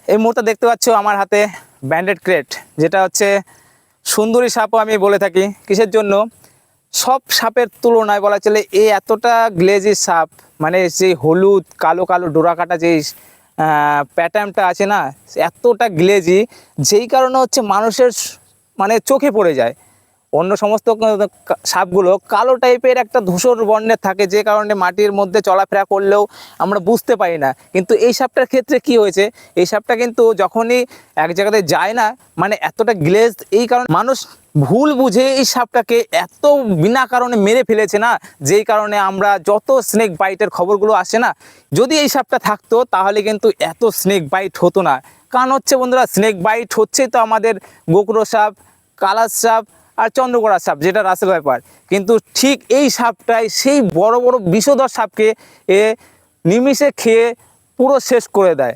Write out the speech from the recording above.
এই মুহূর্তে দেখতে পাচ্ছ আমার হাতে ব্যান্ডেড ক্রেট, যেটা হচ্ছে সুন্দরী সাপও আমি বলে থাকি। কিসের জন্য? সব সাপের তুলনায় বলা চলে এই এতটা গ্লেজি সাপ, মানে সেই হলুদ কালো কালো ডোরা কাটা যেই প্যাটার্নটা আছে না, এতটা গ্লেজি, যেই কারণে হচ্ছে মানুষের মানে চোখে পড়ে যায়। অন্য সমস্ত সাপগুলো কালো টাইপের একটা ধূসর বর্ণের থাকে, যে কারণে মাটির মধ্যে চলাফেরা করলেও আমরা বুঝতে পারি না। কিন্তু এই সাপটার ক্ষেত্রে কি হয়েছে, এই সাপটা কিন্তু যখনই এক জায়গাতে যায় না, মানে এতটা গ্লেজ, এই কারণে মানুষ ভুল বুঝে এই সাপটাকে এত বিনা কারণে মেরে ফেলেছে না, যেই কারণে আমরা যত স্নেক বাইটের খবরগুলো আসে না, যদি এই সাপটা থাকতো তাহলে কিন্তু এত স্নেক বাইট হতো না। কারণ হচ্ছে বন্ধুরা, স্নেক বাইট হচ্ছে তো আমাদের গোকরো সাপ, কালার সাপ আর চন্দ্রকোড়া সাপ, যেটা রাসেল ভাইপার। কিন্তু ঠিক এই সাপটাই সেই বড় বড় বিষধর সাপকে নিমিষে খেয়ে পুরো শেষ করে দেয়।